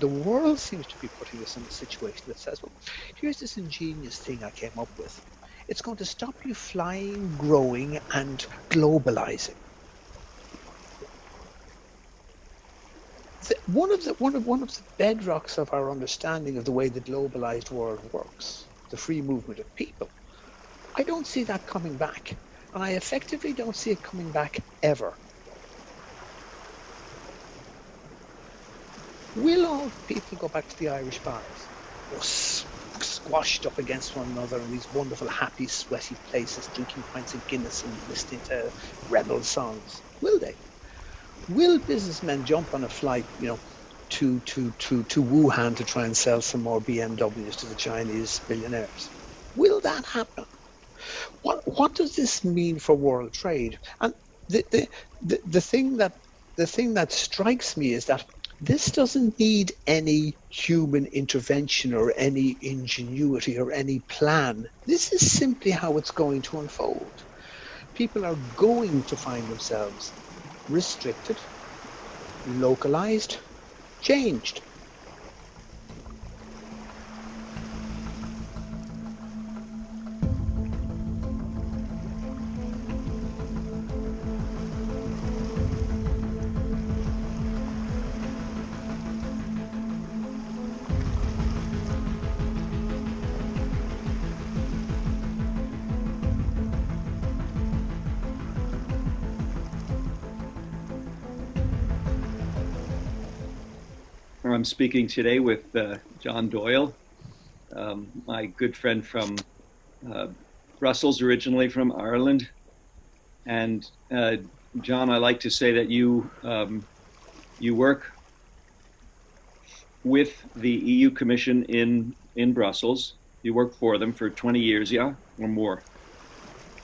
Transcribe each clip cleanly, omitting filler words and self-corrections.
the world seems to be putting us in a situation that says, well, here's this ingenious thing I came up with. It's going to stop you flying, growing, and globalizing. One of the bedrocks of our understanding of the way the globalized world works, the free movement of people, I don't see that coming back. And I effectively don't see it coming back ever. Will all people go back to the Irish bars? Squashed up against one another in these wonderful, happy, sweaty places, drinking pints of Guinness and listening to rebel songs? Will they? Will businessmen jump on a flight, to Wuhan to try and sell some more BMWs to the Chinese billionaires? Will that happen? What does this mean for world trade? And the thing that strikes me is that this doesn't need any human intervention or any ingenuity or any plan. This is simply how it's going to unfold. People are going to find themselves restricted, localized, changed. I'm speaking today with John Doyle, my good friend from Brussels, originally from Ireland. And John, I like to say that you work with the EU Commission in Brussels. You work for them for 20 years, yeah, or more.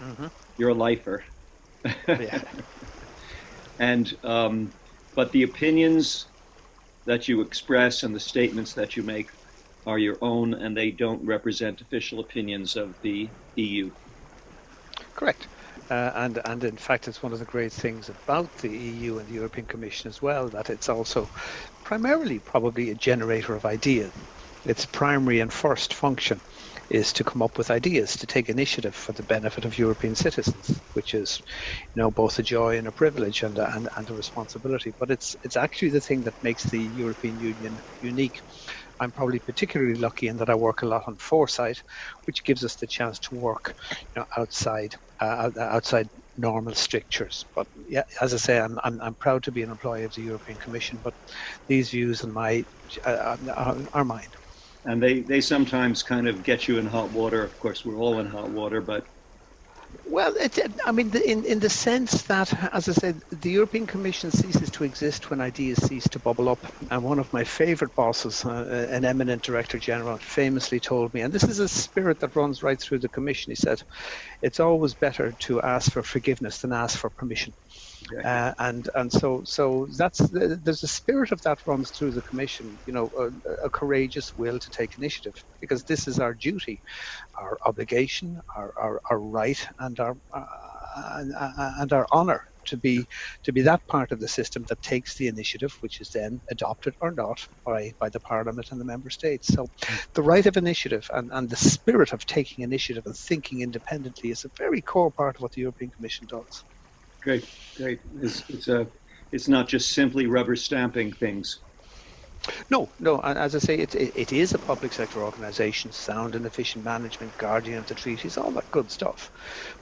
Mm-hmm. You're a lifer. Yeah. And but the opinions that you express and the statements that you make are your own, and they don't represent official opinions of the EU. Correct. And in fact, it's one of the great things about the EU and the European Commission as well, that it's also primarily probably a generator of ideas. Its primary and first function is to come up with ideas, to take initiative for the benefit of European citizens, which is, both a joy and a privilege and a responsibility. But it's actually the thing that makes the European Union unique. I'm probably particularly lucky in that I work a lot on foresight, which gives us the chance to work, outside normal strictures. But yeah, as I say, I'm proud to be an employee of the European Commission. But these views and are mine. And they sometimes kind of get you in hot water. Of course, we're all in hot water, but well, in the sense that, as I said, the European Commission ceases to exist when ideas cease to bubble up. And one of my favorite bosses, an eminent Director General, famously told me, and this is a spirit that runs right through the Commission, he said, it's always better to ask for forgiveness than ask for permission. Okay. And so there's a spirit of that runs through the Commission, a courageous will to take initiative, because this is our duty, our obligation, our right, and our honour to be that part of the system that takes the initiative, which is then adopted or not by the Parliament and the Member States. So the right of initiative and the spirit of taking initiative and thinking independently is a very core part of what the European Commission does. Great. It's not just simply rubber stamping things. No. As I say, it is a public sector organisation, sound and efficient management, guardian of the treaties, all that good stuff.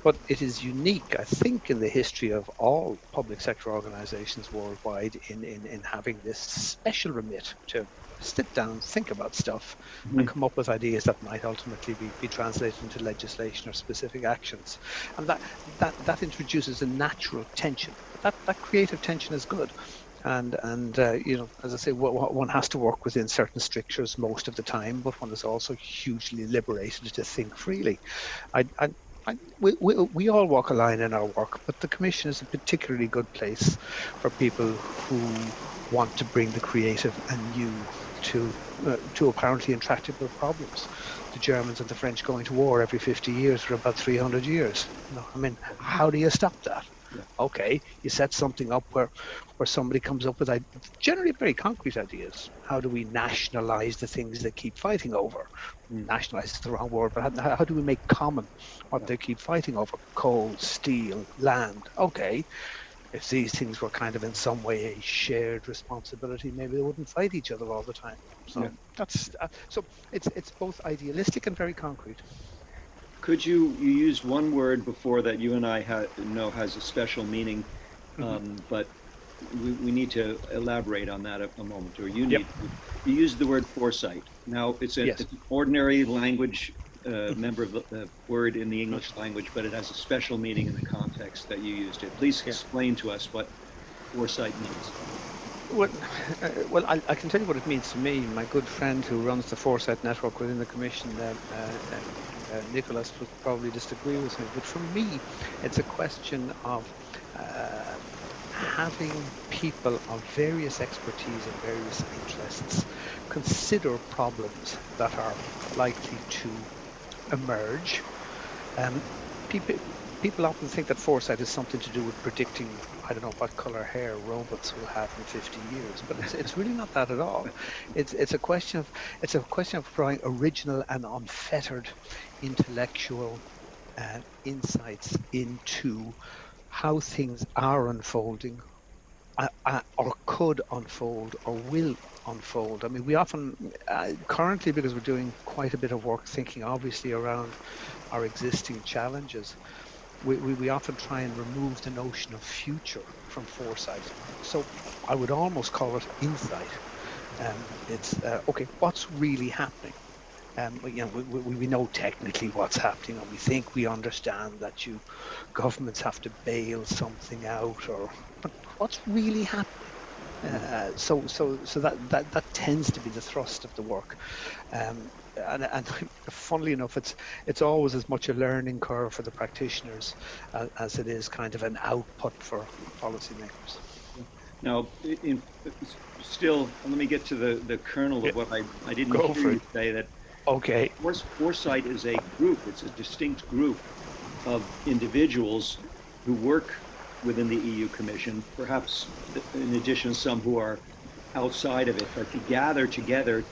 But it is unique, I think, in the history of all public sector organisations worldwide in having this special remit to sit down, think about stuff, and come up with ideas that might ultimately be translated into legislation or specific actions. And that introduces a natural tension. That creative tension is good. And as I say, one has to work within certain strictures most of the time, but one is also hugely liberated to think freely. We all walk a line in our work, but the Commission is a particularly good place for people who want to bring the creative and new to apparently intractable problems. The Germans and the French going to war every 50 years for about 300 years. How do you stop that? Yeah. Okay, you set something up where somebody comes up with generally very concrete ideas. How do we nationalize the things they keep fighting over? Mm. Nationalize is the wrong word, but how do we make common what Yeah. they keep fighting over? Coal, steel, land. Okay, if these things were kind of in some way a shared responsibility, maybe they wouldn't fight each other all the time. Yeah. So that's so it's both idealistic and very concrete. Could you used one word before that you and I know has a special meaning, Mm-hmm. but we need to elaborate on that a moment, or you Yep. need to. You used the word foresight. Now, Yes. it's an ordinary language Mm-hmm. member of the word in the English language, but it has a special meaning in the context that you used it. Please Yeah. explain to us what foresight means. Well, I can tell you what it means to me. My good friend who runs the Foresight network within the Commission, Nicholas, would probably disagree with me. But for me, it's a question of uh, having people of various expertise and various interests consider problems that are likely to emerge. Um, people people often think that foresight is something to do with predicting, I don't know, what color hair robots will have in 50 years, but it's really not that at all. It's a question of drawing original and unfettered intellectual insights into how things are unfolding, or could unfold, or will unfold. I mean, we often currently, because we're doing quite a bit of work thinking obviously around our existing challenges, we often try and remove the notion of future from foresight. So I would almost call it insight. It's okay, what's really happening? We know technically what's happening, and we think we understand that governments have to bail something out, but what's really happening? So that tends to be the thrust of the work. And funnily enough, it's always as much a learning curve for the practitioners as it is kind of an output for policymakers. Now, still, let me get to the kernel Yeah, of what I didn't go hear for you it. say, that Okay. foresight is a group. It's a distinct group of individuals who work within the EU Commission, perhaps in addition to some who are outside of it, but you gather together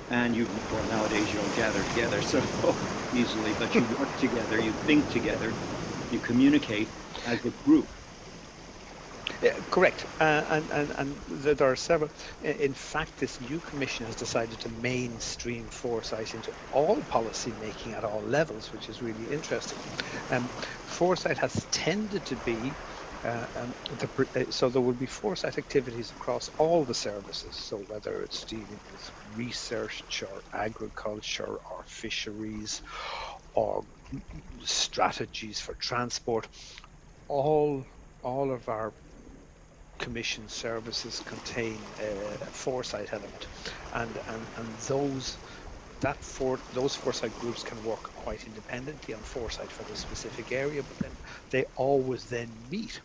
and well, nowadays you don't gather together so easily, but you work together, you think together, you communicate as a group. Yeah, correct. And there are several. In fact, this new commission has decided to mainstream foresight into all policy making at all levels, which is really interesting. Foresight has tended to be so there will be foresight activities across all the services. So whether it's dealing with research or agriculture or fisheries or strategies for transport, all all of our commission services contain a foresight element, and those foresight groups can work quite independently on foresight for the specific area, but then they always then meet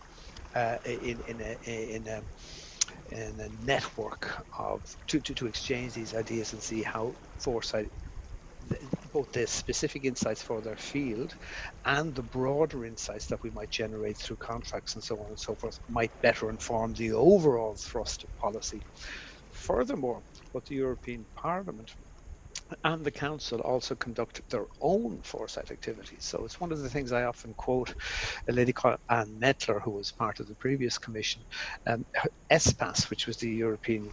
in a network of to exchange these ideas and see how foresight, both the specific insights for their field and the broader insights that we might generate through contracts and so on and so forth, might better inform the overall thrust of policy. Furthermore, what the European Parliament and the council also conduct their own foresight activities. So it's one of the things I often quote a lady called Anne Mettler, who was part of the previous commission. ESPAS, which was the European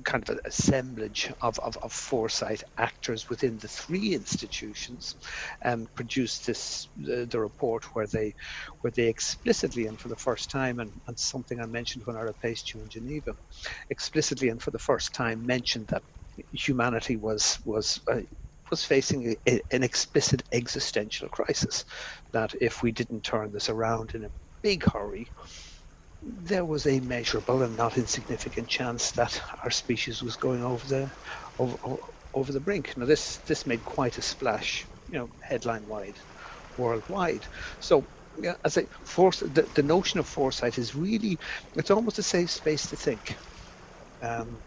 kind of assemblage of foresight actors within the three institutions, produced the report where they explicitly, and for the first time, and something I mentioned when I replaced you in Geneva, explicitly and for the first time mentioned that humanity was facing an explicit existential crisis. That if we didn't turn this around in a big hurry, there was a measurable and not insignificant chance that our species was going over, over the brink. Now, this made quite a splash, headline wide, worldwide. So, yeah, as I force the notion of foresight is really, it's almost a safe space to think, and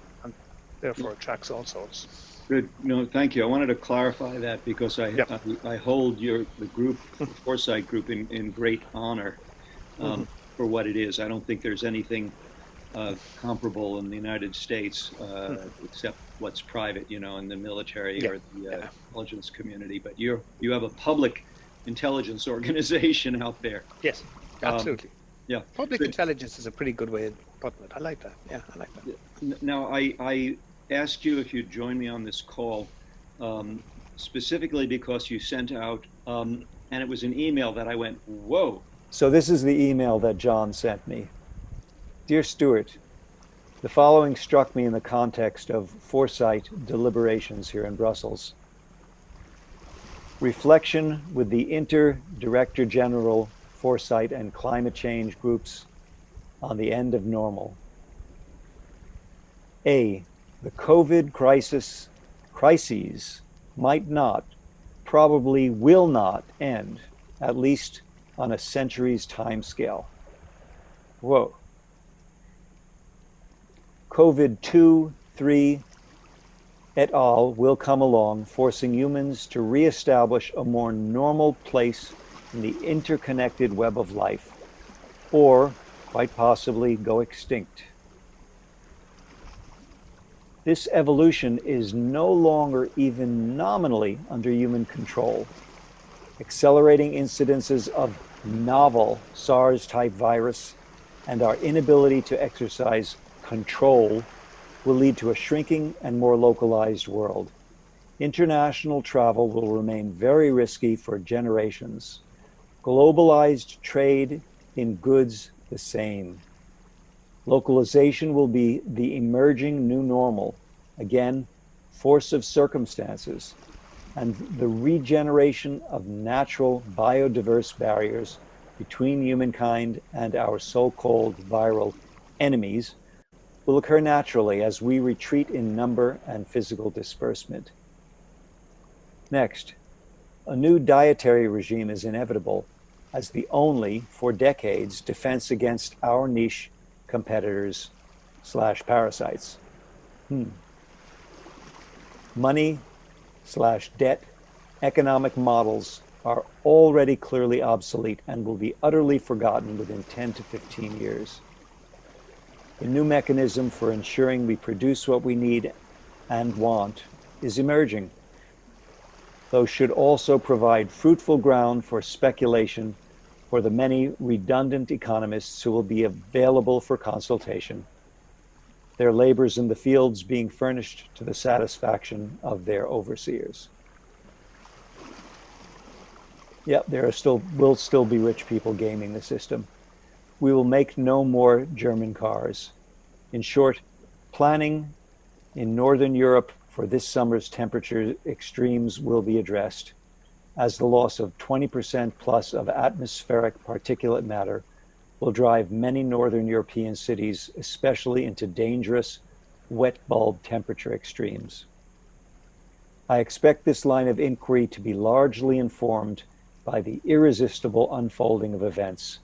therefore attracts all sorts. Good. No, thank you. I wanted to clarify that because Yeah. I hold the group, the Foresight group, in great honor. um, for what it is. I don't think there's anything comparable in the United States, except what's private, you know, in the military Yeah, or the yeah, intelligence community. But you have a public intelligence organization out there. yes, Um, absolutely. yeah, Public good. intelligence is a pretty good way of putting it. I like that. Yeah, I like that. Now, I asked you if you'd join me on this call, um, specifically because you sent out, and it was an email that I went, whoa. So this is the email that John sent me. Dear Stuart, the following struck me in the context of Foresight deliberations here in Brussels. Reflection with the Inter-Director General Foresight and Climate Change groups on the end of normal. A, the COVID crises might not, probably will not end, at least on a century's time scale. Whoa. COVID 2, 3, et al. Will come along, forcing humans to reestablish a more normal place in the interconnected web of life, or quite possibly go extinct. This evolution is no longer even nominally under human control. Accelerating incidences of novel SARS-type virus and our inability to exercise control will lead to a shrinking and more localized world. International travel will remain very risky for generations. Globalized trade in goods the same. Localization will be the emerging new normal. Again, force of circumstances and the regeneration of natural biodiverse barriers between humankind and our so-called viral enemies will occur naturally as we retreat in number and physical disbursement. Next, a new dietary regime is inevitable as the only, for decades, defense against our niche competitors / parasites. Money / debt economic models are already clearly obsolete and will be utterly forgotten within 10 to 15 years. A new mechanism for ensuring we produce what we need and want is emerging, though should also provide fruitful ground for speculation for the many redundant economists who will be available for consultation, their labors in the fields being furnished to the satisfaction of their overseers. Yep, there will still be rich people gaming the system. We will make no more German cars. In short, planning in Northern Europe for this summer's temperature extremes will be addressed, as the loss of 20% plus of atmospheric particulate matter will drive many Northern European cities, especially into dangerous wet bulb temperature extremes. I expect this line of inquiry to be largely informed by the irresistible unfolding of events.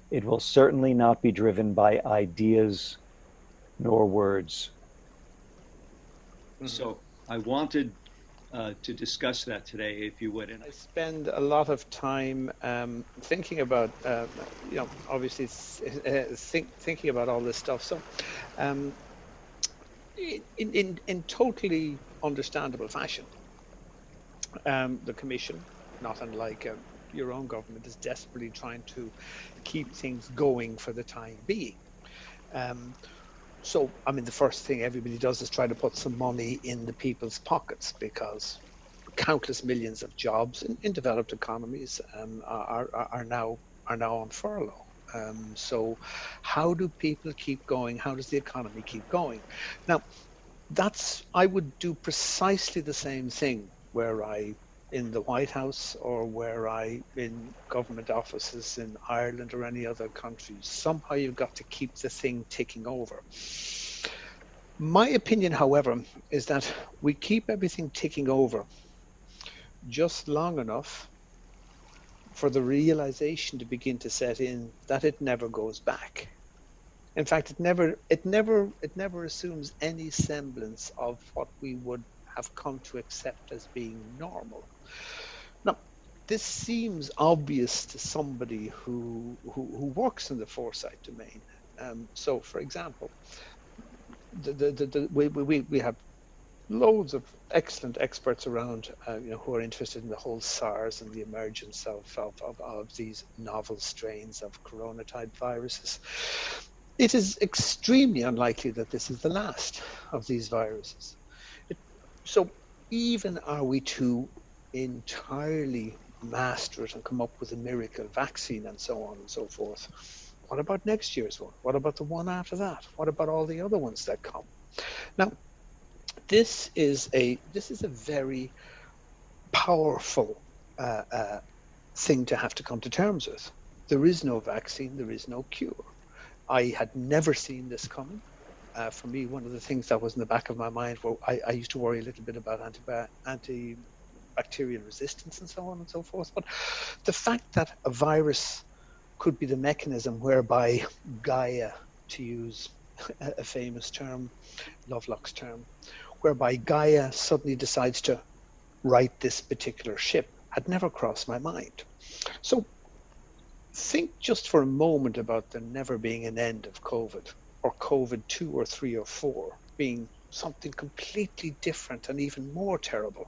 It will certainly not be driven by ideas nor words. So I wanted to discuss that today, if you would. And I spend a lot of time thinking about, obviously thinking about all this stuff. So, in totally understandable fashion, the Commission, not unlike your own government, is desperately trying to keep things going for the time being. So, I mean, the first thing everybody does is try to put some money in the people's pockets, because countless millions of jobs in developed economies are now on furlough. So, how do people keep going? How does the economy keep going? Now, I would do precisely the same thing were I in the White House or were I in government offices in Ireland or any other country. Somehow you've got to keep the thing ticking over. My opinion, however, is that we keep everything ticking over just long enough for the realization to begin to set in that it never goes back. In fact, it never assumes any semblance of what we would have come to accept as being normal. Now, this seems obvious to somebody who works in the foresight domain. So, for example, we have loads of excellent experts around, who are interested in the whole SARS and the emergence of these novel strains of corona-type viruses. It is extremely unlikely that this is the last of these viruses. So even are we to entirely master it and come up with a miracle vaccine and so on and so forth, what about next year's one? What about the one after that? What about all the other ones that come? Now, this is a very powerful thing to have to come to terms with. There is no vaccine, there is no cure. I had never seen this coming. For me, one of the things that was in the back of my mind, well, I used to worry a little bit about antibacterial resistance and so on and so forth. But the fact that a virus could be the mechanism whereby Gaia, to use a famous term, Lovelock's term, whereby Gaia suddenly decides to right this particular ship, had never crossed my mind. So think just for a moment about there never being an end of COVID, or COVID 2 or 3 or 4 being something completely different and even more terrible.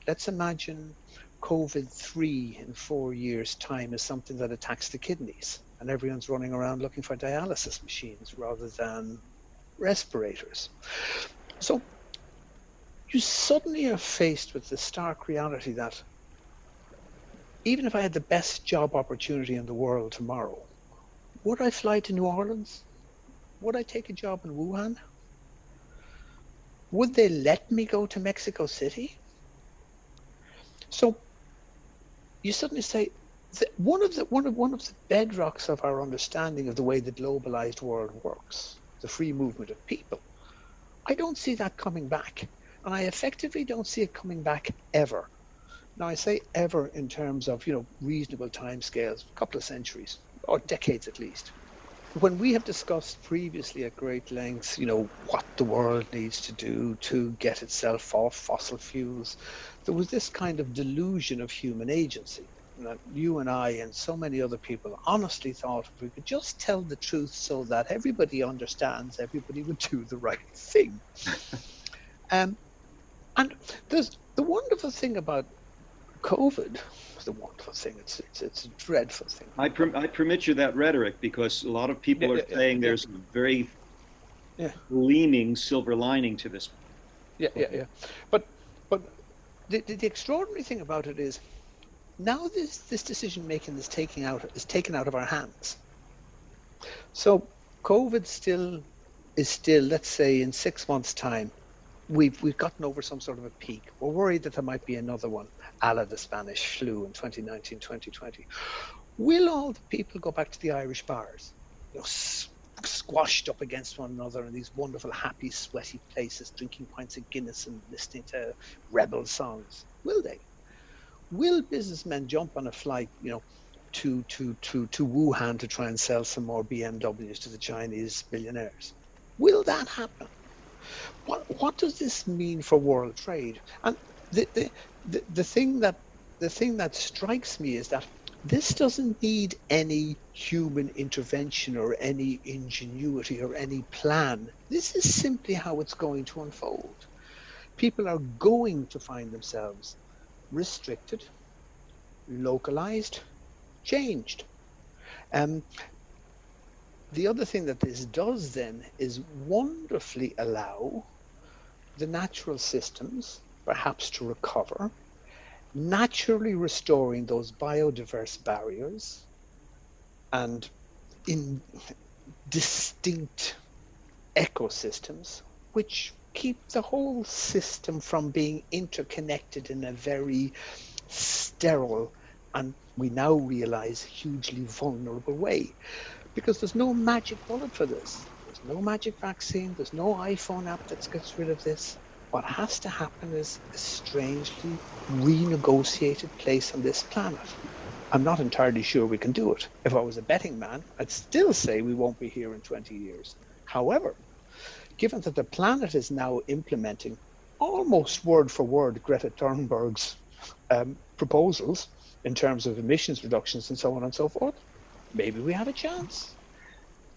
Let's imagine COVID 3 in 4 years' time is something that attacks the kidneys, and everyone's running around looking for dialysis machines rather than respirators. So you suddenly are faced with the stark reality that even if I had the best job opportunity in the world tomorrow, would I fly to New Orleans? Would I take a job in Wuhan? Would they let me go to Mexico City? So you suddenly say that one of the bedrocks of our understanding of the way the globalized world works, the free movement of people, I don't see that coming back. And I effectively don't see it coming back ever. Now, I say ever in terms of, reasonable timescales, a couple of centuries, or decades at least. When we have discussed previously at great lengths, what the world needs to do to get itself off fossil fuels, there was this kind of delusion of human agency. That you and I and so many other people honestly thought if we could just tell the truth so that everybody understands, everybody would do the right thing. And there's the wonderful thing about COVID, the wonderful thing, it's a dreadful thing. I permit you that rhetoric because a lot of people are saying there's a very gleaming silver lining to this. Yeah. But the extraordinary thing about it is now this decision making is taken out of our hands. So COVID is still, let's say in 6 months' time, we've gotten over some sort of a peak. We're worried that there might be another one, a la the Spanish flu in 2019, 2020. Will all the people go back to the Irish bars, squashed up against one another in these wonderful, happy, sweaty places, drinking pints of Guinness and listening to rebel songs? Will they? Will businessmen jump on a flight, to Wuhan to try and sell some more BMWs to the Chinese billionaires? Will that happen? What does this mean for world trade? And the thing that strikes me is that this doesn't need any human intervention or any ingenuity or any plan. This is simply how it's going to unfold. People are going to find themselves restricted, localized, changed. The other thing that this does then is wonderfully allow the natural systems perhaps to recover, naturally restoring those biodiverse barriers and in distinct ecosystems, which keep the whole system from being interconnected in a very sterile and, we now realize, hugely vulnerable way. Because there's no magic bullet for this. There's no magic vaccine. There's no iPhone app that gets rid of this. What has to happen is a strangely renegotiated place on this planet. I'm not entirely sure we can do it. If I was a betting man, I'd still say we won't be here in 20 years. However, given that the planet is now implementing almost word for word Greta Thunberg's proposals, in terms of emissions reductions and so on and so forth, maybe we have a chance.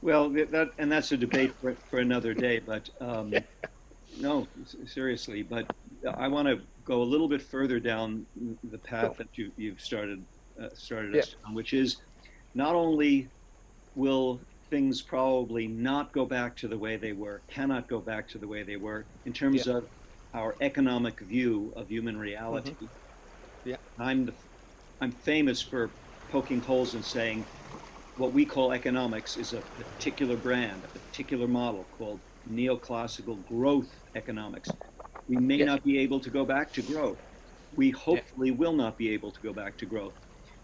Well, that's a debate for another day. But no, seriously. But I want to go a little bit further down the path that you've started us on, which is not only will things probably not go back to the way they were, cannot go back to the way they were in terms of our economic view of human reality. Yeah, I'm famous for poking holes and saying what we call economics is a particular brand, a particular model called neoclassical growth economics. We may not be able to go back to growth. We hopefully will not be able to go back to growth.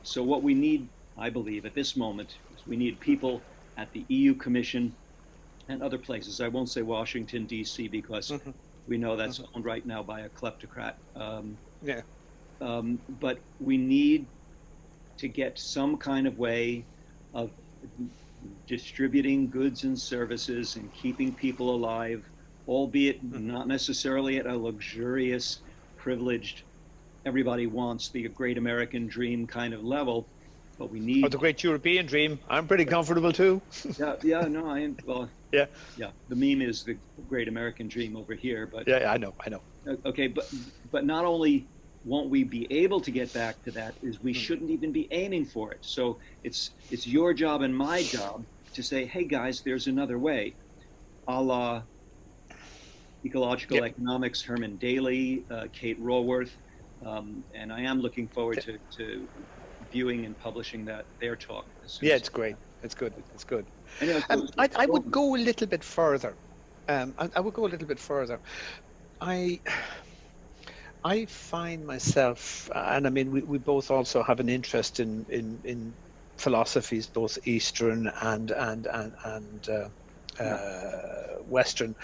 So what we need, I believe, at this moment is we need people at the EU Commission and other places. I won't say Washington, D.C., because we know that's owned right now by a kleptocrat. But we need to get some kind of way of distributing goods and services and keeping people alive, albeit not necessarily at a luxurious, privileged, everybody wants the great American dream kind of level, but we need... Or the great European dream. I'm pretty comfortable too. The meme is the great American dream over here, but... Yeah, I know. Okay, but not only won't we be able to get back to that, is we shouldn't even be aiming for it. So it's your job and my job to say, hey guys, there's another way, a la ecological economics, Herman Daly, Kate Raworth, and I am looking forward to viewing and publishing their talk. It's great. It's good. Anyway, I would go a little bit further. I find myself, and I mean, we both also have an interest in philosophies, both Eastern and Western.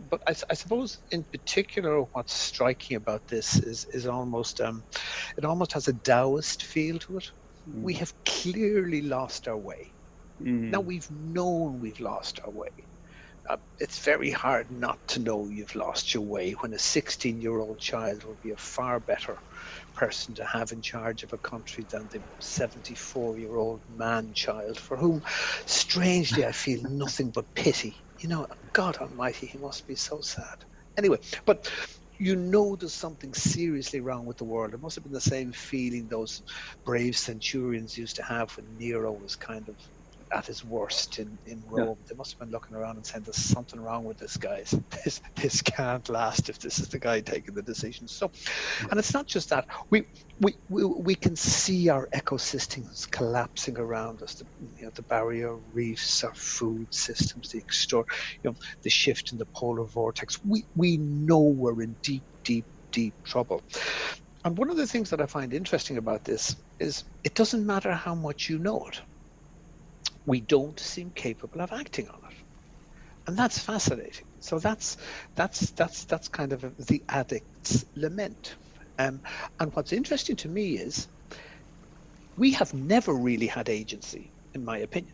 But I suppose, in particular, what's striking about this is almost it almost has a Taoist feel to it. We have clearly lost our way. Now we've known we've lost our way. It's very hard not to know you've lost your way when a 16-year-old child will be a far better person to have in charge of a country than the 74-year-old man-child for whom, strangely, I feel nothing but pity. You know, God Almighty, he must be so sad. Anyway, but you know there's something seriously wrong with the world. It must have been the same feeling those brave centurions used to have when Nero was kind of at his worst in Rome. They must have been looking around and saying, there's something wrong with this, guys. This can't last if this is the guy taking the decisions. So, and it's not just that. We can see our ecosystems collapsing around us. The barrier reefs, our food systems, the shift in the polar vortex. We know we're in deep trouble. And one of the things that I find interesting about this is it doesn't matter how much you know it. We don't seem capable of acting on it, and that's fascinating. So that's kind of the addict's lament. And what's interesting to me is we have never really had agency, in my opinion.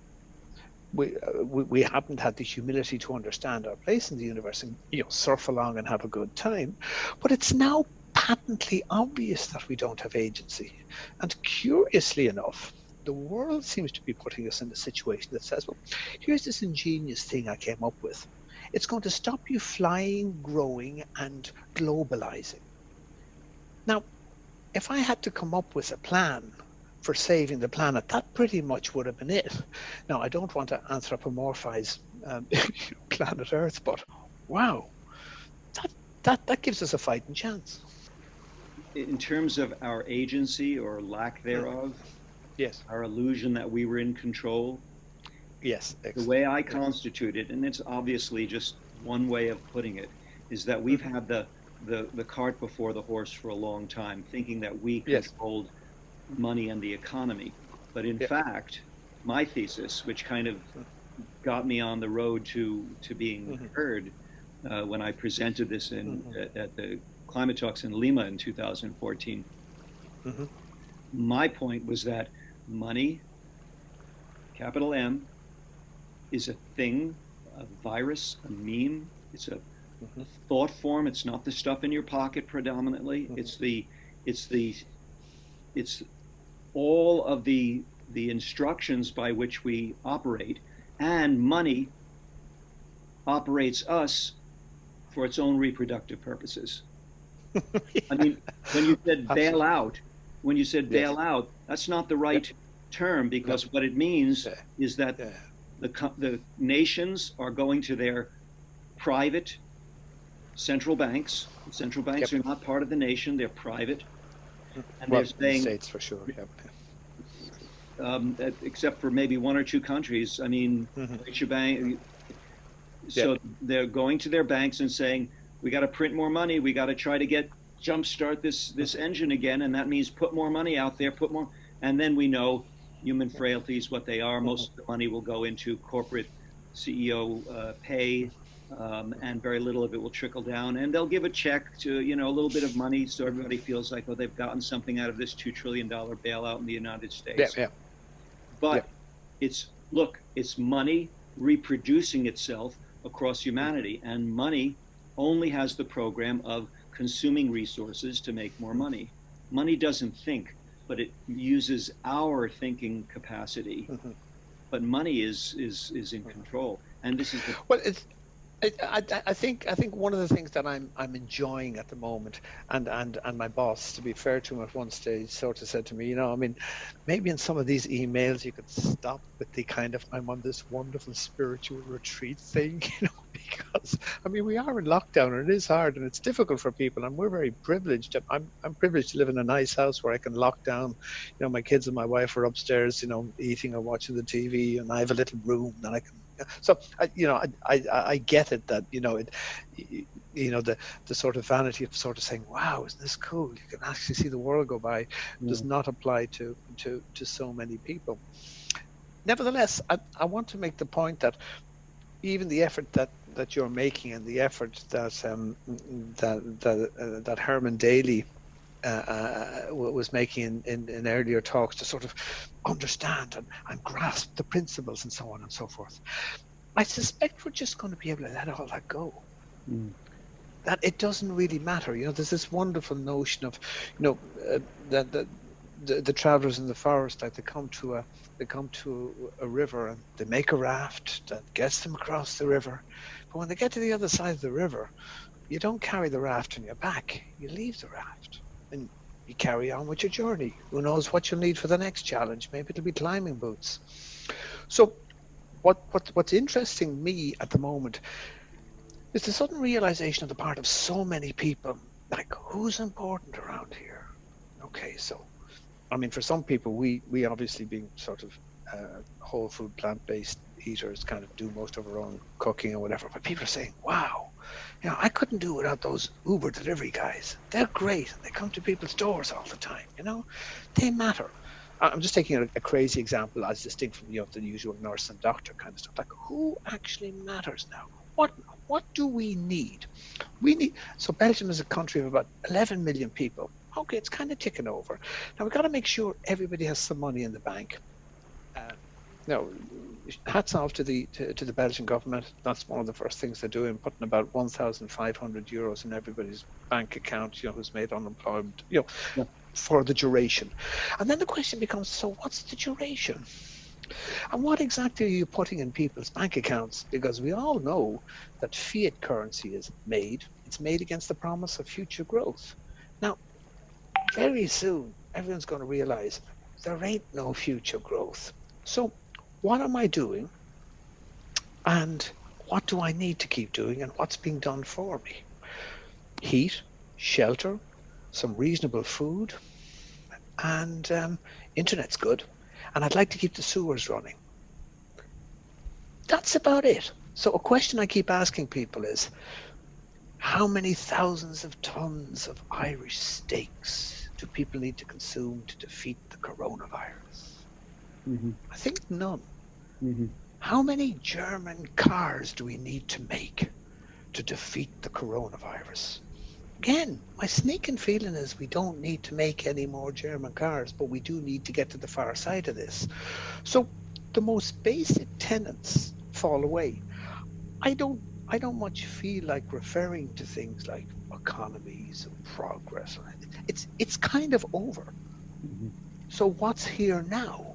We haven't had the humility to understand our place in the universe and surf along and have a good time. But it's now patently obvious that we don't have agency. And curiously enough, the world seems to be putting us in a situation that says, well, here's this ingenious thing I came up with. It's going to stop you flying, growing, and globalizing. Now, if I had to come up with a plan for saving the planet, that pretty much would have been it. Now, I don't want to anthropomorphize planet Earth, but wow, that gives us a fighting chance. In terms of our agency or lack thereof, yes, our illusion that we were in control. Yes, excellent. The way I constitute it, and it's obviously just one way of putting it, is that we've had the cart before the horse for a long time, thinking that we controlled money and the economy. But in fact, my thesis, which kind of got me on the road to being heard when I presented this at the climate talks in Lima in 2014, my point was that money, capital M, is a thing, a virus, a meme. It's a thought form. It's not the stuff in your pocket predominantly. It's all of the instructions by which we operate, and money operates us for its own reproductive purposes. I mean, when you said bail out, that's not the right term, because what it means is that the nations are going to their private central banks. Central banks are not part of the nation; they're private, and they're saying, states for sure. except for maybe one or two countries. I mean, Deutsche Bank. So they're going to their banks and saying, we got to print more money. We got to try to jumpstart this engine again. And that means put more money out there, put more. And then we know human frailties, what they are. Most of the money will go into corporate CEO pay, and very little of it will trickle down. And they'll give a check to, a little bit of money, so everybody feels like, oh, they've gotten something out of this $2 trillion bailout in the United States. But it's money reproducing itself across humanity, and money only has the program of consuming resources to make more money. Money doesn't think, but it uses our thinking capacity. But money is in control, and this is I think one of the things that I'm enjoying at the moment, and my boss, to be fair to him, at one stage sort of said to me, maybe in some of these emails you could stop with the kind of, I'm on this wonderful spiritual retreat thing, because we are in lockdown and it is hard and it's difficult for people, and we're very privileged. I'm privileged to live in a nice house where I can lock down. My kids and my wife are upstairs, eating or watching the TV, and I have a little room that I can. So I get it that the sort of vanity of sort of saying, wow, isn't this cool, you can actually see the world go by, does not apply to so many people. Nevertheless, I want to make the point that even the effort that you're making, and the effort that that Herman Daly was making in earlier talks, to sort of understand and grasp the principles and so on and so forth, I suspect we're just going to be able to let all that go. That it doesn't really matter. There's this wonderful notion of, that the travelers in the forest, like they come to a river and they make a raft that gets them across the river. But when they get to the other side of the river, you don't carry the raft on your back. You leave the raft and you carry on with your journey. Who knows what you'll need for the next challenge? Maybe it'll be climbing boots. So what's interesting me at the moment is the sudden realization on the part of so many people, like, who's important around here? Okay, so for some people, we obviously, being sort of whole food, plant-based eaters, kind of do most of our own cooking or whatever, but people are saying, wow, I couldn't do without those Uber delivery guys. They're great. They come to people's doors all the time. They matter. I'm just taking a crazy example as distinct from the usual nurse and doctor kind of stuff. Like, who actually matters now? What do we need? So Belgium is a country of about 11 million people. Okay, it's kind of ticking over. Now we've got to make sure everybody has some money in the bank. Hats off to the Belgian government. That's one of the first things they're doing, putting about 1,500 euros in everybody's bank account, who's made unemployment, for the duration. And then the question becomes, so what's the duration? And what exactly are you putting in people's bank accounts? Because we all know that fiat currency is made. It's made against the promise of future growth. Now, very soon, everyone's going to realize there ain't no future growth. So what am I doing? And what do I need to keep doing? And what's being done for me? Heat, shelter, some reasonable food, and internet's good. And I'd like to keep the sewers running. That's about it. So a question I keep asking people is, how many thousands of tons of Irish steaks do people need to consume to defeat the coronavirus? I think none. How many German cars do we need to make to defeat the coronavirus? Again, my sneaking feeling is we don't need to make any more German cars, but we do need to get to the far side of this. So the most basic tenets fall away. I don't much feel like referring to things like economies and progress. It's kind of over. So what's here now?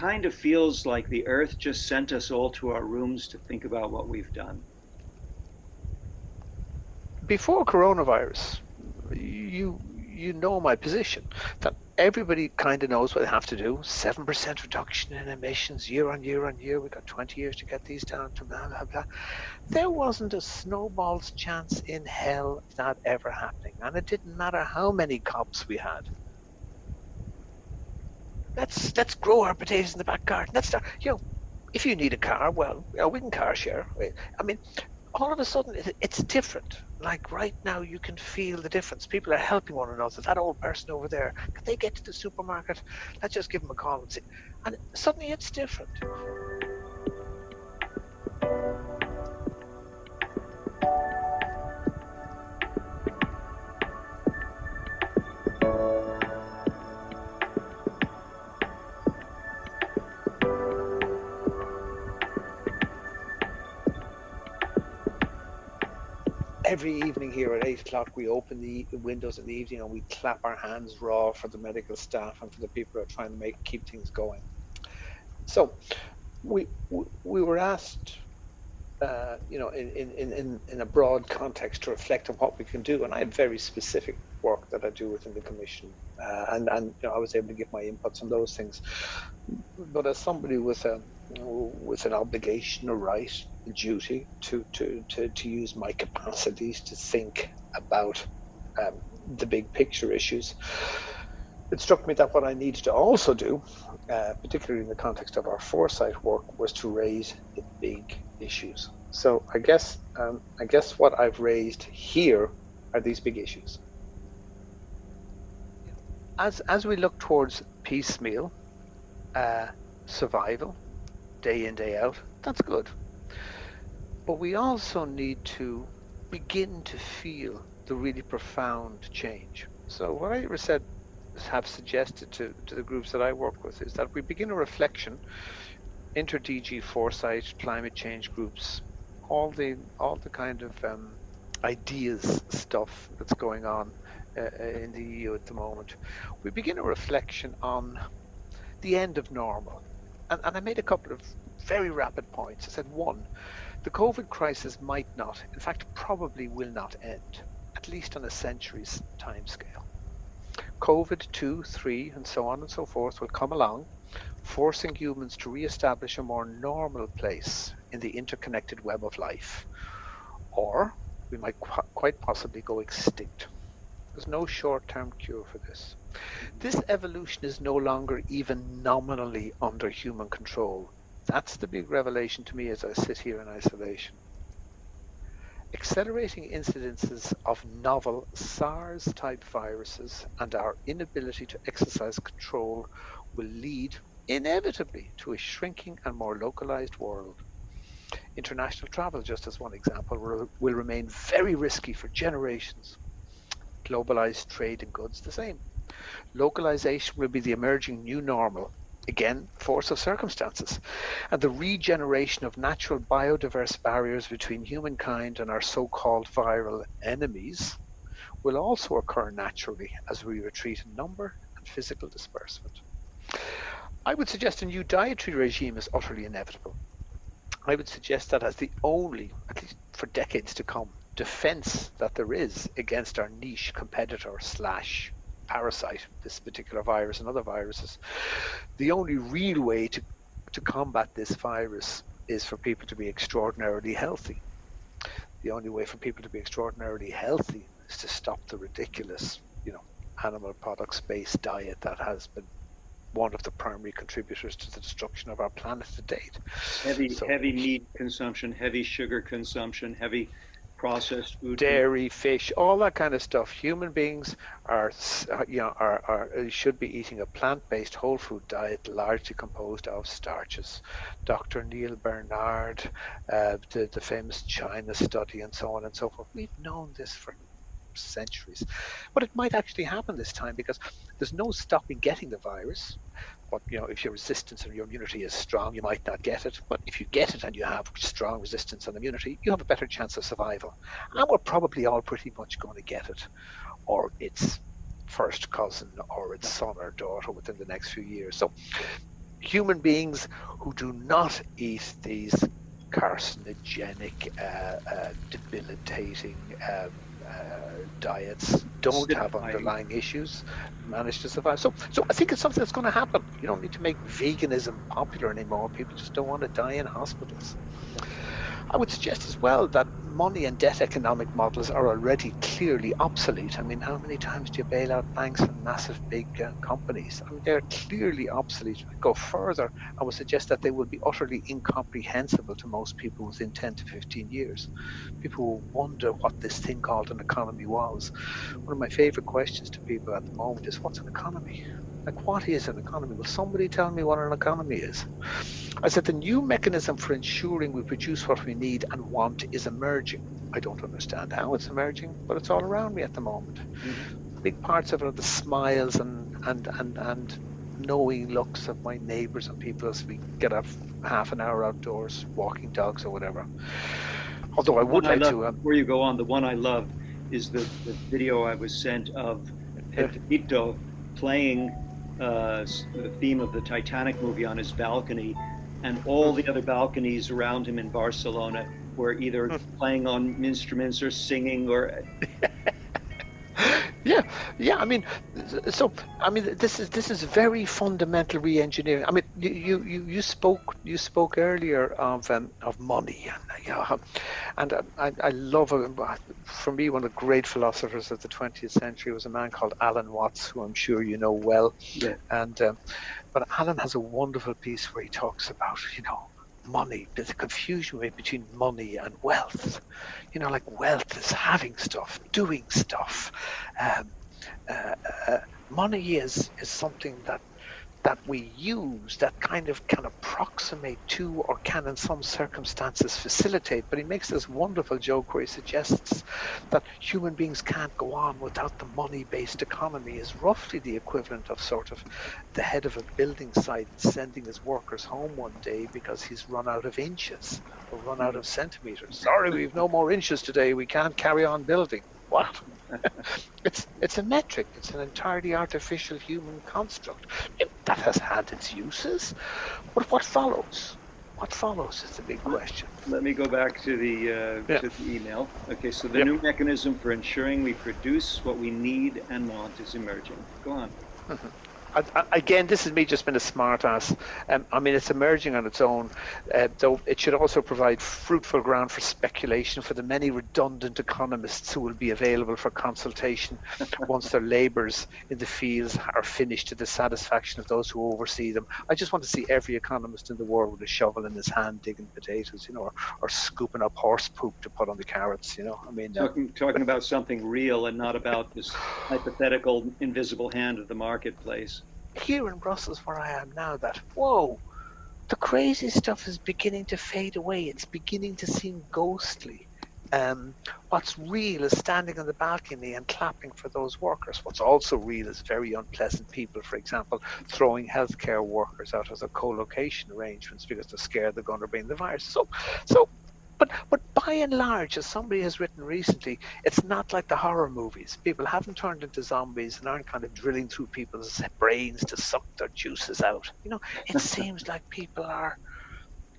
kind of feels like the earth just sent us all to our rooms to think about what we've done. Before coronavirus, you know my position that everybody kind of knows what they have to do. 7% reduction in emissions year on year on year. We've got 20 years to get these down to blah, blah, blah. There wasn't a snowball's chance in hell of that ever happening. And it didn't matter how many cops we had. Let's grow our potatoes in the back garden. Let's start, if you need a car, well, we can car share. I mean, all of a sudden it's different. Like right now you can feel the difference. People are helping one another. That old person over there, can they get to the supermarket? Let's just give them a call and see. And suddenly it's different. Every evening here at 8 o'clock, we open the windows in the evening and we clap our hands raw for the medical staff and for the people who are trying to keep things going. So we were asked, in a broad context to reflect on what we can do, and I have very specific work that I do within the Commission, and I was able to give my inputs on those things. But as somebody with an obligation, a right, a duty to use my capacities to think about the big picture issues, it struck me that what I needed to also do, particularly in the context of our foresight work, was to raise the big issues. So I guess what I've raised here are these big issues. As we look towards piecemeal survival, day in, day out, that's good. But we also need to begin to feel the really profound change. So what I have suggested to the groups that I work with is that we begin a reflection, inter-DG Foresight, climate change groups, all the kind of ideas stuff that's going on in the EU at the moment. We begin a reflection on the end of normal. And I made a couple of very rapid points. I said, one, the COVID crisis might not, in fact, probably will not end, at least on a century's timescale. COVID 2, 3, and so on and so forth will come along, forcing humans to re-establish a more normal place in the interconnected web of life. Or we might quite possibly go extinct. There's no short-term cure for this. This evolution is no longer even nominally under human control. That's the big revelation to me as I sit here in isolation. Accelerating incidences of novel SARS-type viruses and our inability to exercise control will lead inevitably to a shrinking and more localized world. International travel, just as one example, will remain very risky for generations. Globalized trade in goods, the same. Localization will be the emerging new normal. Again, force of circumstances. And the regeneration of natural biodiverse barriers between humankind and our so-called viral enemies will also occur naturally as we retreat in number and physical disbursement. I would suggest a new dietary regime is utterly inevitable. I would suggest that as the only, at least for decades to come, defense that there is against our niche competitor / parasite, this particular virus and other viruses, the only real way to combat this virus is for people to be extraordinarily healthy. The only way for people to be extraordinarily healthy is to stop the ridiculous, animal products-based diet that has been one of the primary contributors to the destruction of our planet to date. Heavy meat consumption, heavy sugar consumption, heavy processed food, dairy, fish, all that kind of stuff. Human beings should be eating a plant-based whole food diet largely composed of starches. Dr. Neil Bernard, the famous China study, and so on and so forth. We've known this for centuries, but it might actually happen this time because there's no stopping getting the virus. But if your resistance and your immunity is strong, you might not get it. But if you get it and you have strong resistance and immunity, you have a better chance of survival. And we're probably all pretty much going to get it, or its first cousin, or its son or daughter within the next few years. So human beings who do not eat these carcinogenic, debilitating diets, don't have underlying issues, manage to survive. So I think it's something that's going to happen. You don't need to make veganism popular anymore. People just don't want to die in hospitals. I would suggest as well that money and debt economic models are already clearly obsolete. I mean, how many times do you bail out banks and massive big companies? I mean, they're clearly obsolete. I'd go further, I would suggest that they would be utterly incomprehensible to most people within 10 to 15 years. People will wonder what this thing called an economy was. One of my favorite questions to people at the moment is, what's an economy? Like, what is an economy? Will somebody tell me what an economy is? I said the new mechanism for ensuring we produce what we need and want is emerging. I don't understand how it's emerging, but it's all around me at the moment. Big parts of it are the smiles and knowing looks of my neighbours and people as we get up half an hour outdoors walking dogs or whatever. Although I would like to... Before you go on, the one I love is the video I was sent of Pedrito playing the theme of the Titanic movie on his balcony, and all the other balconies around him in Barcelona were either playing on instruments or singing or... Yeah. I mean, this is very fundamental re-engineering. I mean, you spoke earlier of money, and I love, for me, one of the great philosophers of the 20th century was a man called Alan Watts, who I'm sure you know well. Yeah. And but Alan has a wonderful piece where he talks about, money. There's a confusion between money and wealth. Like wealth is having stuff, doing stuff. Money is something that we use that kind of can approximate to, or can in some circumstances facilitate. But he makes this wonderful joke where he suggests that human beings can't go on without the money-based economy. Is roughly the equivalent of sort of the head of a building site sending his workers home one day because he's run out of inches or run out of centimeters. Sorry, we've no more inches today. We can't carry on building. What? It's a metric. It's an entirely artificial human construct. That has had its uses, but what follows? What follows is the big question. Let me go back to the email. Okay, so the new mechanism for ensuring we produce what we need and want is emerging. Go on. Again, this is me just being a smart ass. I mean, it's emerging on its own, though it should also provide fruitful ground for speculation for the many redundant economists who will be available for consultation once their labours in the fields are finished to the satisfaction of those who oversee them. I just want to see every economist in the world with a shovel in his hand digging potatoes, or scooping up horse poop to put on the carrots, I mean... Talking about something real and not about this hypothetical invisible hand of the marketplace. Here in Brussels, where I am now, the crazy stuff is beginning to fade away. It's beginning to seem ghostly. What's real is standing on the balcony and clapping for those workers. What's also real is very unpleasant people, for example, throwing healthcare workers out of their co-location arrangements because they're scared they're going to bring the virus. But by and large, as somebody has written recently, it's not like the horror movies. People haven't turned into zombies and aren't kind of drilling through people's brains to suck their juices out. It seems like people are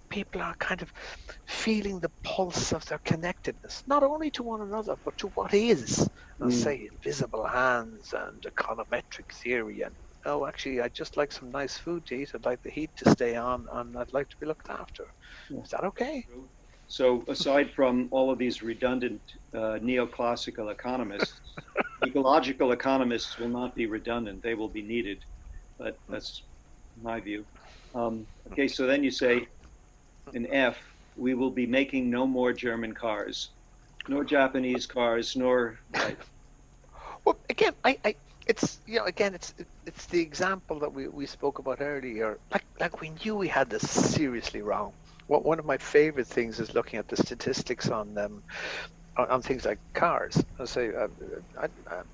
kind of feeling the pulse of their connectedness, not only to one another, but to what is, say, invisible hands and econometric theory. And, actually, I'd just like some nice food to eat. I'd like the heat to stay on, and I'd like to be looked after. Is that okay? So aside from all of these redundant neoclassical economists, ecological economists will not be redundant. They will be needed, but that's my view. Okay, so then you say, in F, we will be making no more German cars, nor Japanese cars, nor... Right. Well, again, it's it's the example that we spoke about earlier. Like we knew we had this seriously wrong. One of my favorite things is looking at the statistics on things like cars. I say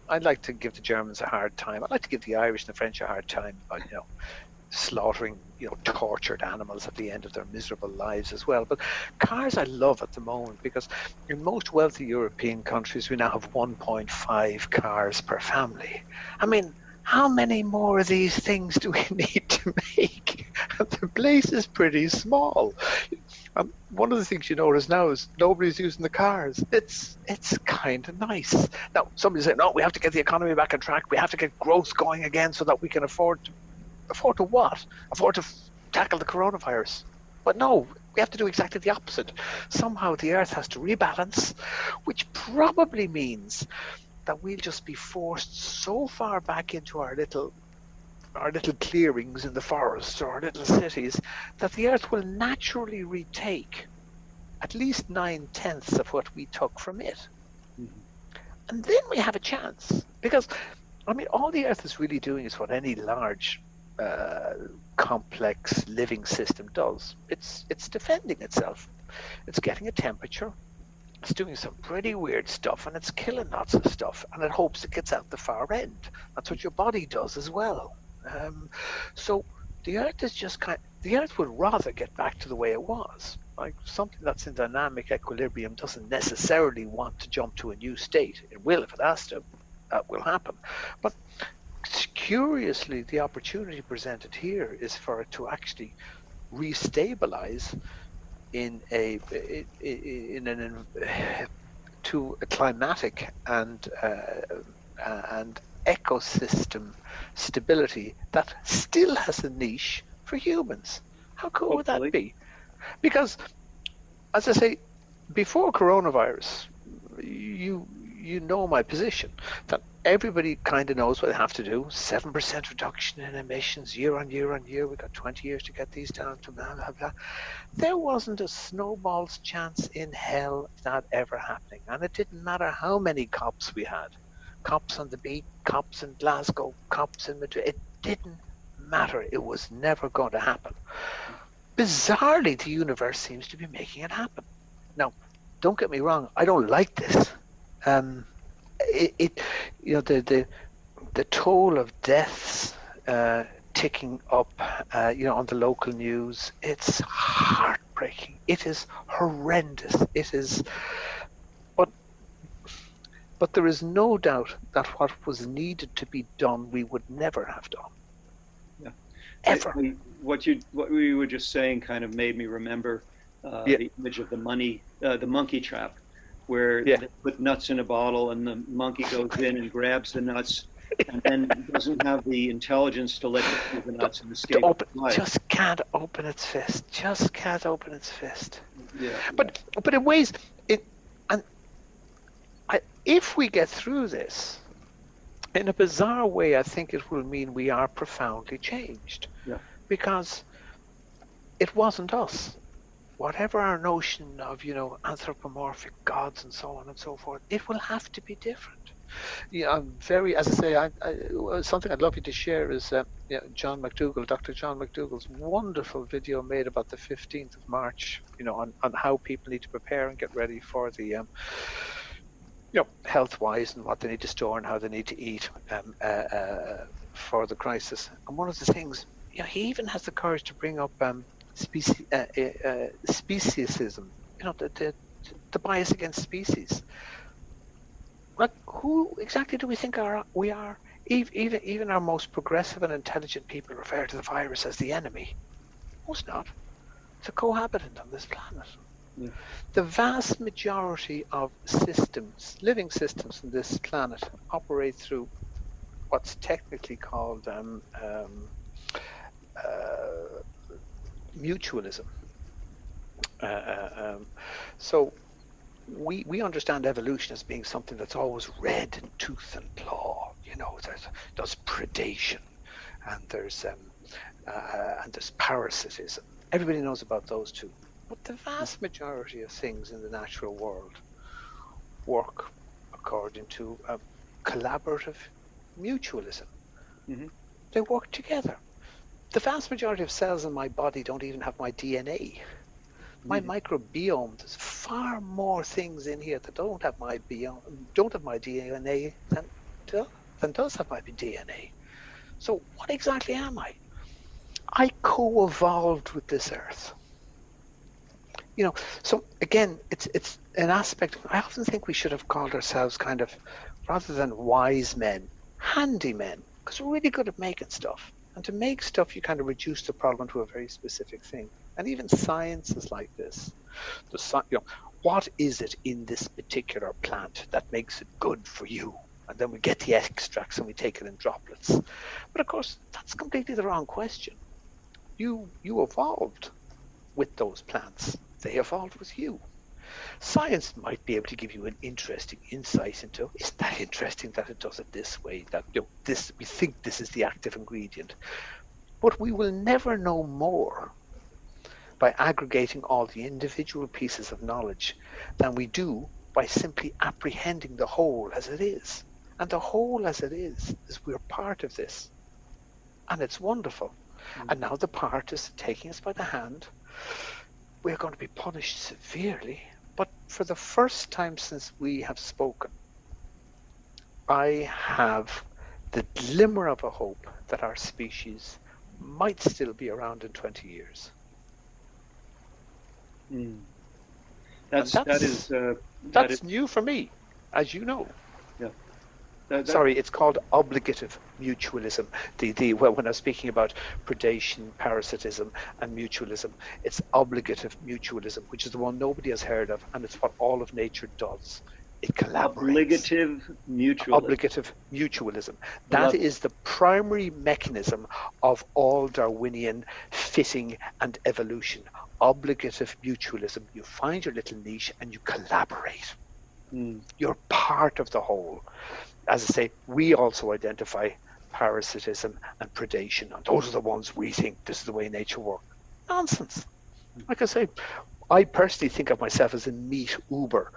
I'd like to give the Germans a hard time. I'd like to give the Irish and the French a hard time about slaughtering tortured animals at the end of their miserable lives as well. But cars I love at the moment, because in most wealthy European countries we now have 1.5 cars per family. I mean, how many more of these things do we need to make? the place is pretty small. One of the things you notice now is nobody's using the cars. It's kind of nice. Now, somebody say, no, we have to get the economy back on track. We have to get growth going again so that we can afford to what? Afford to tackle the coronavirus. But no, we have to do exactly the opposite. Somehow the Earth has to rebalance, which probably means that we'll just be forced so far back into our little clearings in the forests or our little cities that the Earth will naturally retake at least 9/10 of what we took from it. Mm-hmm. And then we have a chance, because I mean, all the Earth is really doing is what any large complex living system does. It's defending itself. It's getting a temperature. It's doing some pretty weird stuff, and it's killing lots of stuff, and it hopes it gets out the far end. That's what your body does as well. So the Earth is just the Earth would rather get back to the way it was. Like, something that's in dynamic equilibrium doesn't necessarily want to jump to a new state. It will if it has to. That will happen. But curiously, the opportunity presented here is for it to actually restabilize to a climatic and ecosystem stability that still has a niche for humans. How cool would that be? Because, as I say, before coronavirus, you know my position, that everybody kind of knows what they have to do. 7% reduction in emissions year on year on year. We've got 20 years to get these down to blah, blah, blah. There wasn't a snowball's chance in hell of that ever happening. And it didn't matter how many COPs we had. COPs on the beach, COPs in Glasgow, COPs in Madrid. It didn't matter. It was never going to happen. Bizarrely, the universe seems to be making it happen. Now, don't get me wrong. I don't like this. The toll of deaths ticking up, on the local news. It's heartbreaking. It is horrendous. It is, but there is no doubt that what was needed to be done, we would never have done. Yeah. Ever. What we were just saying kind of made me remember the image of the monkey trap, where they put nuts in a bottle and the monkey goes in and grabs the nuts and then doesn't have the intelligence to let go of the nuts and escape. Just can't open its fist. Just can't open its fist. Yeah. But in ways, if we get through this, in a bizarre way, I think it will mean we are profoundly changed. Yeah. Because it wasn't us. Whatever our notion of, anthropomorphic gods and so on and so forth, it will have to be different. I'm very, as I say, something I'd love you to share is Dr. John McDougall's wonderful video made about the 15th of March, on how people need to prepare and get ready for the, health-wise, and what they need to store and how they need to eat for the crisis. And one of the things, he even has the courage to bring up speciesism, the bias against species. Like, who exactly do we think we are? Even our most progressive and intelligent people refer to the virus as the enemy. No, it's not. It's a cohabitant on this planet. Yeah. The vast majority of living systems on this planet, operate through what's technically called mutualism. So we understand evolution as being something that's always red in tooth and claw. There's predation, and there's parasitism. Everybody knows about those two. But the vast majority of things in the natural world work according to collaborative mutualism. Mm-hmm. They work together. The vast majority of cells in my body don't even have my DNA. My microbiome, there's far more things in here that don't have my DNA than does have my DNA. So what exactly am I? I co-evolved with this earth. So again, it's an aspect. I often think we should have called ourselves kind of, rather than wise men, handy men, because we're really good at making stuff. And to make stuff, you kind of reduce the problem to a very specific thing. And even science is like this. What is it in this particular plant that makes it good for you? And then we get the extracts and we take it in droplets. But of course, that's completely the wrong question. You evolved with those plants. They evolved with you. Science might be able to give you an interesting insight into, is that interesting that it does it this way, that we think this is the active ingredient. But we will never know more by aggregating all the individual pieces of knowledge than we do by simply apprehending the whole as it is. And the whole as it is we're part of this. And it's wonderful. And now the part is taking us by the hand. We're going to be punished severely. But for the first time since we have spoken, I have the glimmer of a hope that our species might still be around in 20 years. That's new for me, as you know. Yeah. Sorry, it's called obligative mutualism. When I was speaking about predation, parasitism, and mutualism, it's obligative mutualism, which is the one nobody has heard of, and it's what all of nature does. It collaborates. Obligative mutualism. That is the primary mechanism of all Darwinian fitting and evolution. Obligative mutualism. You find your little niche and you collaborate. You're part of the whole. As I say, we also identify parasitism and predation, and those are the ones we think this is the way nature works. Nonsense. Like I say, I personally think of myself as a meat uber.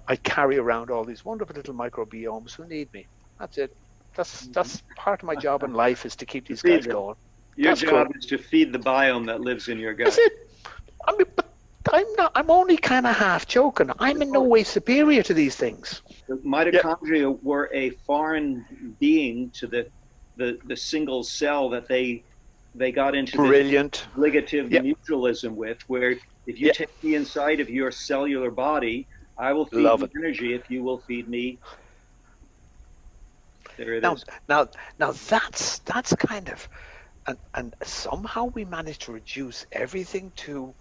I carry around all these wonderful little microbiomes who need me. That's it. That's part of my job in life, is to keep these guys going. Your job is to feed the biome that lives in your gut. That's it. I mean, but I'm only kind of half joking. I'm in no way superior to these things. The mitochondria were a foreign being to the single cell that they got into Brilliant. The obligative mutualism with, where if you take me inside of your cellular body, I will feed you energy if you will feed me. There it is. Now that's kind of, and somehow we managed to reduce everything to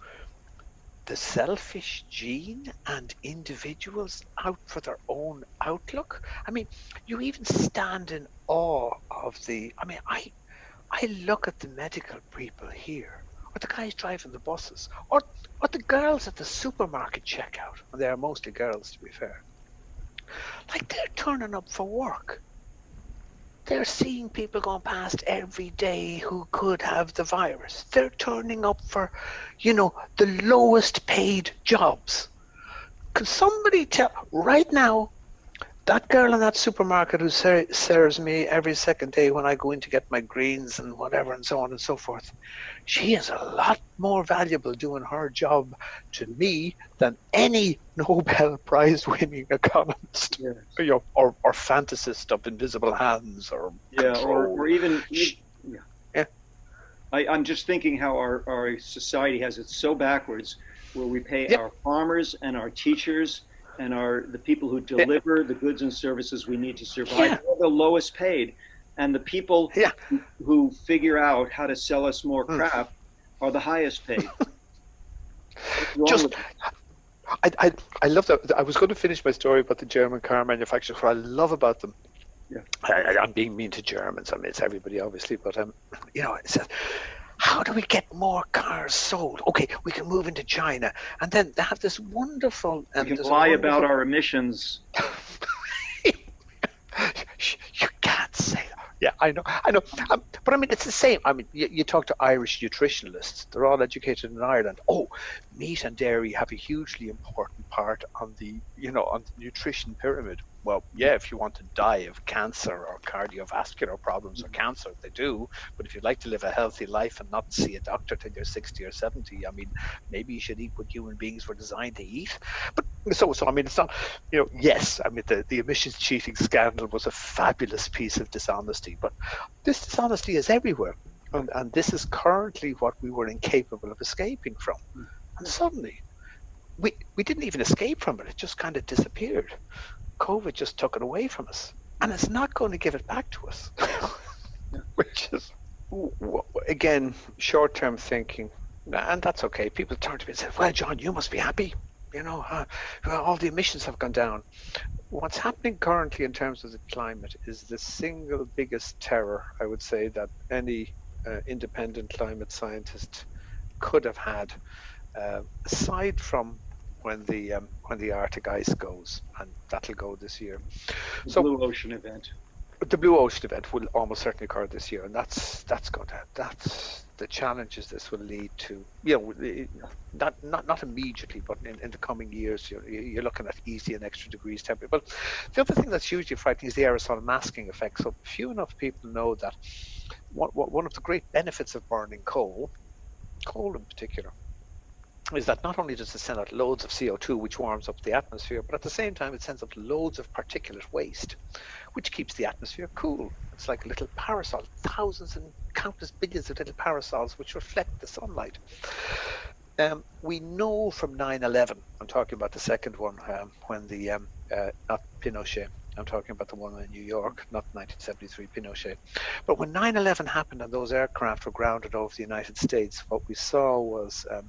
the selfish gene and individuals out for their own outlook. I mean, you even stand in awe of I look at the medical people here, or the guys driving the buses, or the girls at the supermarket checkout, and they are mostly girls, to be fair. Like, they're turning up for work. They're seeing people going past every day who could have the virus. They're turning up for, the lowest paid jobs. Could somebody tell right now, that girl in that supermarket who serves me every second day when I go in to get my greens and whatever and so on and so forth, she is a lot more valuable doing her job to me than any Nobel Prize winning economist, or fantasist of invisible hands, or even. I'm just thinking how our society has it so backwards, where we pay our farmers and our teachers and the people who deliver the goods and services we need to survive are the lowest paid, and the people who figure out how to sell us more crap are the highest paid. I love that. I was going to finish my story about the German car manufacturers. What I love about them, I'm being mean to Germans. I mean, it's everybody obviously, but it says, how do we get more cars sold? Okay, we can move into China, and then they have this wonderful. We can lie about our emissions. You can't say that. Yeah, I know. But I mean, it's the same. I mean, you talk to Irish nutritionalists; they're all educated in Ireland. Oh, meat and dairy have a hugely important part on the nutrition pyramid. Well, yeah, if you want to die of cancer or cardiovascular problems or cancer, they do. But if you'd like to live a healthy life and not see a doctor till you're 60 or 70, I mean, maybe you should eat what human beings were designed to eat. But so I mean, it's not, yes, I mean, the emissions cheating scandal was a fabulous piece of dishonesty, but this dishonesty is everywhere. And this is currently what we were incapable of escaping from. And suddenly, we didn't even escape from it. It just kind of disappeared. COVID just took it away from us, and it's not going to give it back to us. Which is Again, short-term thinking, and that's okay. People turn to me and say, well, John, you must be happy. All the emissions have gone down. What's happening currently in terms of the climate is the single biggest terror, I would say, that any independent climate scientist could have had, aside from when the Arctic ice goes, and that'll go this year. The Blue Ocean event. The Blue Ocean event will almost certainly occur this year, and that's the challenges this will lead to. Not immediately, but in the coming years, you're looking at easy and extra degrees temperature. But the other thing that's hugely frightening is the aerosol masking effect. So few enough people know that one of the great benefits of burning coal in particular, is that not only does it send out loads of CO2, which warms up the atmosphere, but at the same time it sends out loads of particulate waste, which keeps the atmosphere cool. It's like a little parasol, thousands and countless billions of little parasols which reflect the sunlight. We know from 9/11, I'm talking about the second one, when the, not Pinochet, I'm talking about the one in New York, not 1973 Pinochet. But when 9/11 happened and those aircraft were grounded over the United States, what we saw was a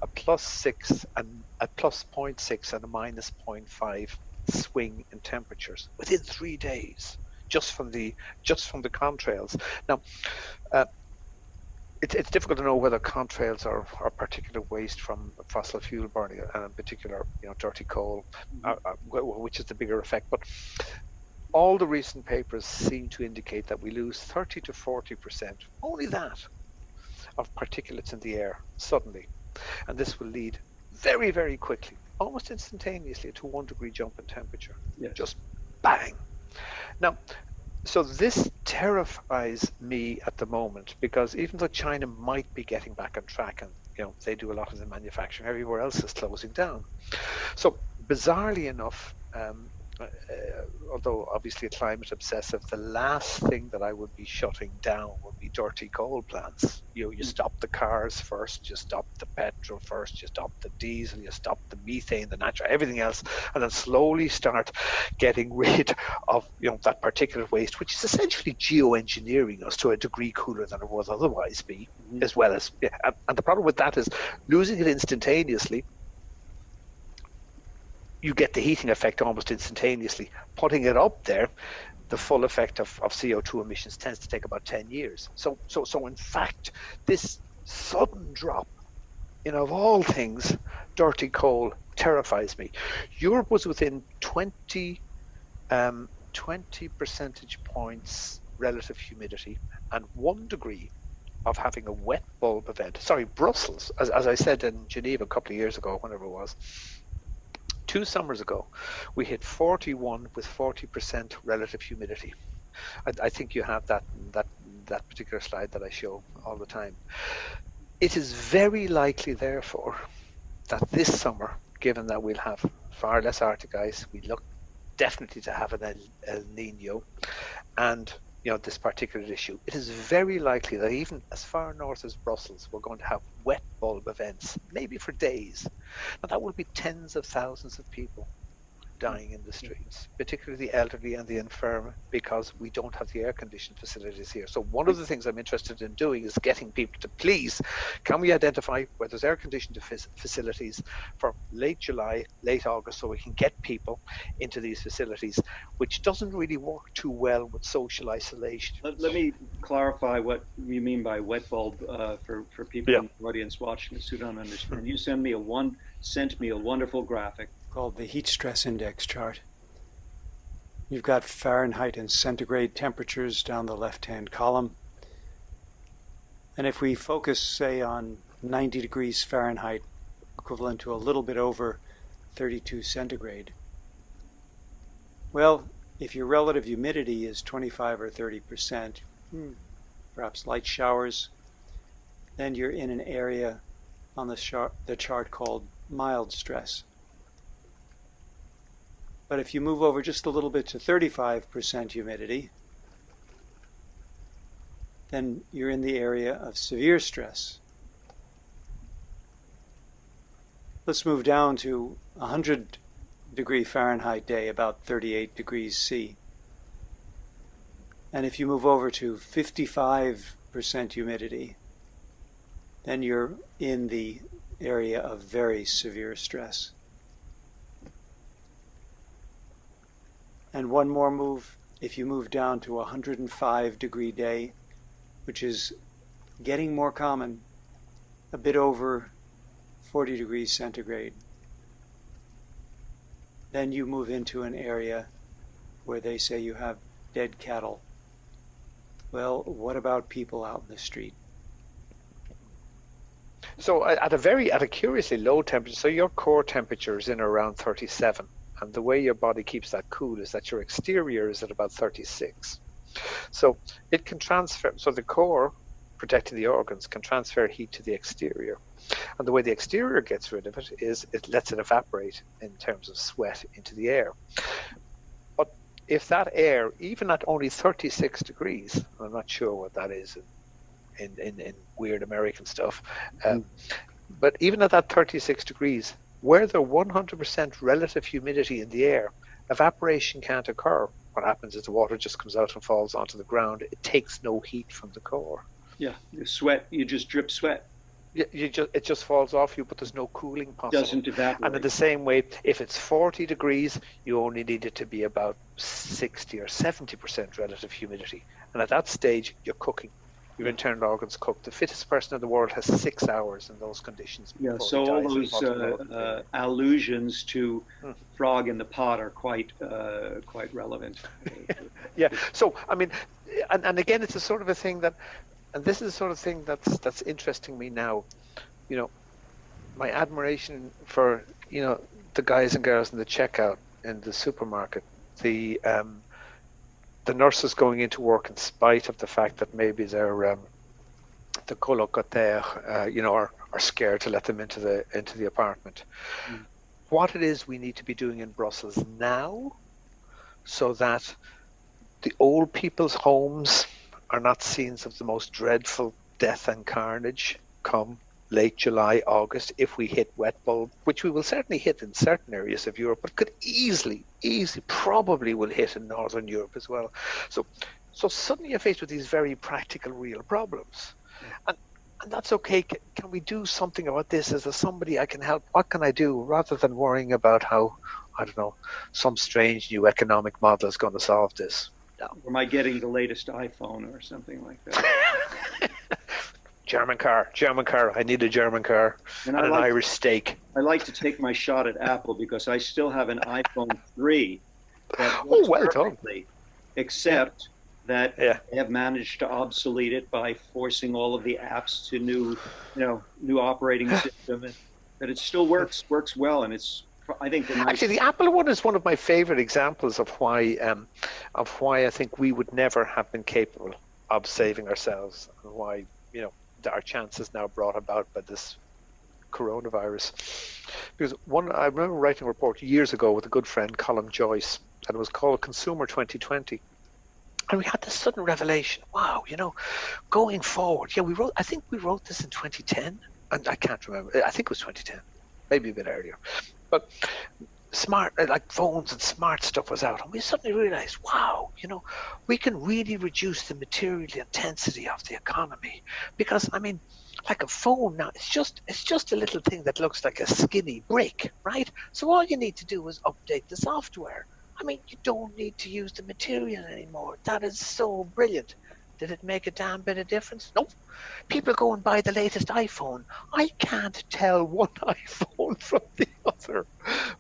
+6 and a +0.6 and a -0.5 swing in temperatures within 3 days, just from the contrails. Now, it's difficult to know whether contrails are particulate waste from fossil fuel burning, and in particular, dirty coal, which is the bigger effect. But all the recent papers seem to indicate that we lose 30 to 40%, only that, of particulates in the air suddenly. And this will lead very, very quickly, almost instantaneously, to 1 degree jump in temperature. Yes. Just bang. Now, so this terrifies me at the moment, because even though China might be getting back on track, and they do a lot of the manufacturing, everywhere else is closing down. So bizarrely enough, although obviously a climate obsessive, the last thing that I would be shutting down would be dirty coal plants. You stop the cars first, you stop the petrol first, you stop the diesel, you stop the methane, the natural, everything else, and then slowly start getting rid of that particulate waste, which is essentially geoengineering us to a degree cooler than it would otherwise be, as well as, and the problem with that is losing it instantaneously. You get the heating effect almost instantaneously. Putting it up there, the full effect of CO2 emissions tends to take about 10 years. So in fact, this sudden drop in, of all things, dirty coal terrifies me. Europe was within 20 percentage points relative humidity and 1 degree of having a wet bulb event. Sorry, Brussels, as I said in Geneva a couple of years ago, whenever it was, 2 summers ago, we hit 41 with 40% relative humidity. I think you have that particular slide that I show all the time. It is very likely, therefore, that this summer, given that we'll have far less Arctic ice, we look definitely to have an El Nino, and this particular issue, it is very likely that even as far north as Brussels, we're going to have wet bulb events, maybe for days. Now that will be tens of thousands of people dying in the streets, particularly the elderly and the infirm, because we don't have the air-conditioned facilities here. So one of the things I'm interested in doing is getting people to please, can we identify where there's air-conditioned facilities for late July, late August, so we can get people into these facilities, which doesn't really work too well with social isolation. Let me clarify what you mean by wet bulb for people in the audience watching this who don't understand. You sent me a wonderful graphic called the heat stress index chart. You've got Fahrenheit and centigrade temperatures down the left-hand column. And if we focus, say, on 90 degrees Fahrenheit, equivalent to a little bit over 32 centigrade, well, if your relative humidity is 25 or 30%, perhaps light showers, then you're in an area on the chart called mild stress. But if you move over just a little bit to 35% humidity, then you're in the area of severe stress. Let's move down to 100 degree Fahrenheit day, about 38 degrees C. And if you move over to 55% 70% humidity, then you're in the area of very severe stress. And one more move, if you move down to a 105-degree day, which is getting more common, a bit over 40 degrees centigrade, then you move into an area where they say you have dead cattle. Well, what about people out in the street? So at a curiously low temperature, so your core temperature is in around 37, and the way your body keeps that cool is that your exterior is at about 36. So it can transfer, so the core protecting the organs can transfer heat to the exterior. And the way the exterior gets rid of it is it lets it evaporate in terms of sweat into the air. But if that air, even at only 36 degrees, I'm not sure what that is in weird American stuff, but even at that 36 degrees, where there's 100% relative humidity in the air, evaporation can't occur. What happens is the water just comes out and falls onto the ground. It takes no heat from the core. Yeah, you sweat, you just drip sweat. It just falls off you, but there's no cooling possible. Doesn't evaporate. And in the same way, if it's 40 degrees, you only need it to be about 60 or 70% relative humidity. And at that stage, you're cooking. Your internal organs cook. The fittest person in the world has 6 hours in those conditions. Yeah, so all those allusions to frog in the pot are quite relevant. Yeah, so I mean, and again, it's a sort of a thing that, and this is the sort of thing that's interesting me now. You know, my admiration for, you know, the guys and girls in the checkout in the supermarket, the nurses going into work in spite of the fact that maybe they're the colocataire, you know, are scared to let them into the apartment. What it is we need to be doing in Brussels now, so that the old people's homes are not scenes of the most dreadful death and carnage come late July, August, if we hit wet bulb, which we will certainly hit in certain areas of Europe, but could easily, probably will hit in Northern Europe as well. So suddenly you're faced with these very practical, real problems. And that's okay. Can we do something about this? Is there somebody I can help? What can I do? Rather than worrying about how, I don't know, some strange new economic model is going to solve this. No. Or am I getting the latest iPhone or something like that? German car. I need a German car and an Irish steak. I like to take my shot at Apple because I still have an iPhone 3 that works perfectly, except that they have managed to obsolete it by forcing all of the apps to new operating system, and that it still works well, and it's, I think, actually the Apple one is one of my favorite examples of why I think we would never have been capable of saving ourselves, and why, you know, our chances now brought about by this coronavirus. Because I remember writing a report years ago with a good friend, Colin Joyce, and it was called Consumer 2020. And we had this sudden revelation. Wow, you know, going forward. Yeah, I think we wrote this in 2010, and I can't remember. I think it was 2010, maybe a bit earlier. But smart, like phones and smart stuff was out, and we suddenly realized, wow, you know, we can really reduce the material intensity of the economy. Because, I mean, like a phone now, it's just a little thing that looks like a skinny brick, right? So all you need to do is update the software. I mean, you don't need to use the material anymore. That is so brilliant. Did it make a damn bit of difference? Nope. People go and buy the latest iPhone. I can't tell one iPhone from the other.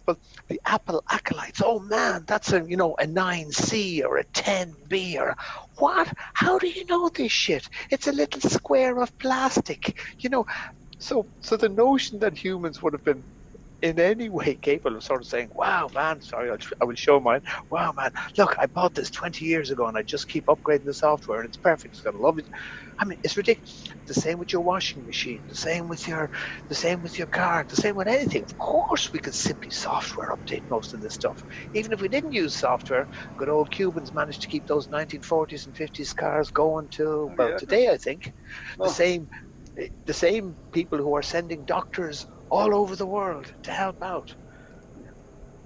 But the Apple acolytes, oh man, that's a 9C or a 10B or what? How do you know this shit? It's a little square of plastic, you know. So the notion that humans would have been in any way capable of sort of saying, wow, man, sorry, I will show mine. Wow, man, look, I bought this 20 years ago and I just keep upgrading the software and it's perfect. It's got a lovely, I mean, it's ridiculous. The same with your washing machine, the same with your car, the same with anything. Of course, we could simply software update most of this stuff. Even if we didn't use software, good old Cubans managed to keep those 1940s and 50s cars going till today, I think. The same people who are sending doctors all over the world to help out.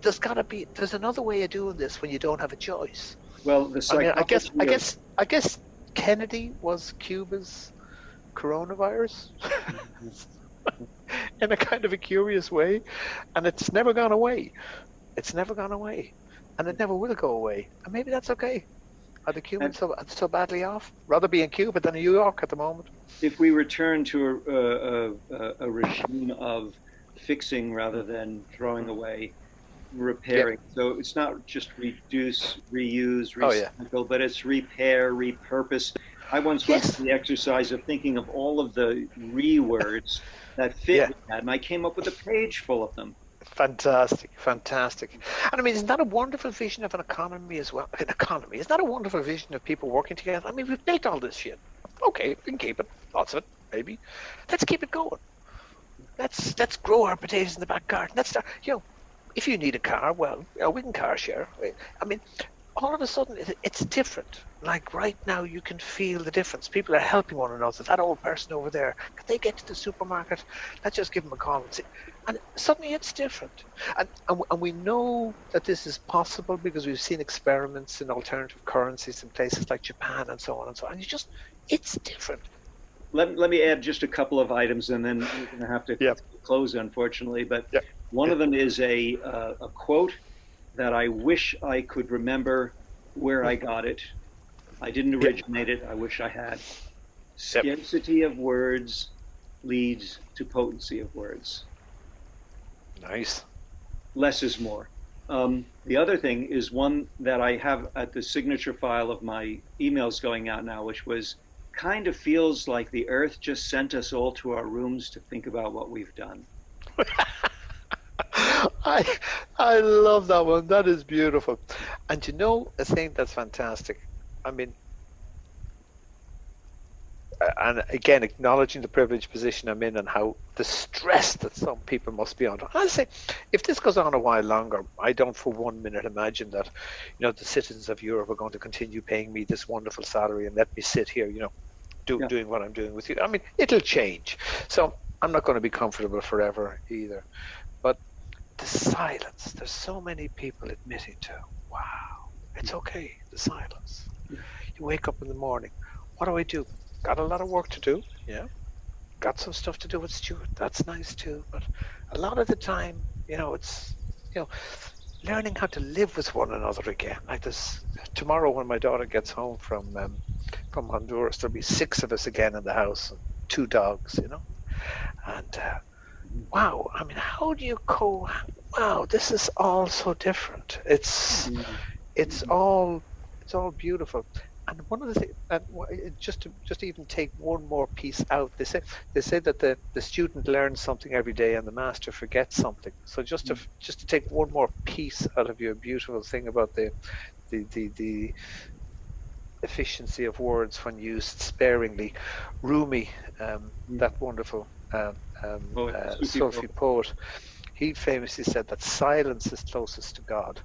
There's another way of doing this when you don't have a choice. Well, I guess Kennedy was Cuba's coronavirus in a kind of a curious way, and it's never gone away. It's never gone away, and it never will go away. And maybe that's okay. Are the Cubans so badly off? Rather be in Cuba than in New York at the moment. If we return to a regime of fixing rather than throwing away, repairing. Yeah. So it's not just reduce, reuse, Oh yeah. recycle, but it's repair, repurpose. I once went Yes. through the exercise of thinking of all of the words that fit Yeah. with that, and I came up with a page full of them. Fantastic, fantastic. And I mean, isn't that a wonderful vision of an economy as well? An economy. Isn't that a wonderful vision of people working together? I mean, we've built all this shit. Okay, we can keep it. Lots of it, maybe. Let's keep it going. Let's grow our potatoes in the back garden. Let's start, if you need a car, well, we can car share. I mean, all of a sudden, it's different. Like right now, you can feel the difference. People are helping one another. That old person over there, can they get to the supermarket? Let's just give them a call and see. And suddenly it's different. And we know that this is possible because we've seen experiments in alternative currencies in places like Japan and so on and so on. And it's different. Let me add just a couple of items, and then we're going to have to close, unfortunately. But one of them is a quote that I wish I could remember where I got it. I didn't originate it. I wish I had. Scarcity of words leads to potency of words. Nice. Less is more. The other thing is one that I have at the signature file of my emails going out now, which was, kind of feels like the earth just sent us all to our rooms to think about what we've done. I love that one. That is beautiful. And a thing that's fantastic. I mean, and again, acknowledging the privileged position I'm in and how the stress that some people must be under. I'll say, if this goes on a while longer, I don't for 1 minute imagine that, the citizens of Europe are going to continue paying me this wonderful salary and let me sit here, doing what I'm doing with you. I mean, it'll change. So I'm not going to be comfortable forever either. But the silence, there's so many people admitting to, wow, it's okay, the silence. You wake up in the morning, what do I do? Got a lot of work to do, got some stuff to do with Stuart, that's nice too, but a lot of the time, it's, learning how to live with one another again. Like this, tomorrow when my daughter gets home from Honduras, there'll be 6 of us again in the house, and 2 dogs, and wow, I mean, how do you wow, this is all so different. It's all beautiful. And one of the things, just to even take one more piece out, they say that the student learns something every day and the master forgets something. So just to take one more piece out of your beautiful thing about the efficiency of words when used sparingly, Rumi, that wonderful Sufi poet, he famously said that silence is closest to God.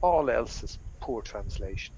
All else is poor translation.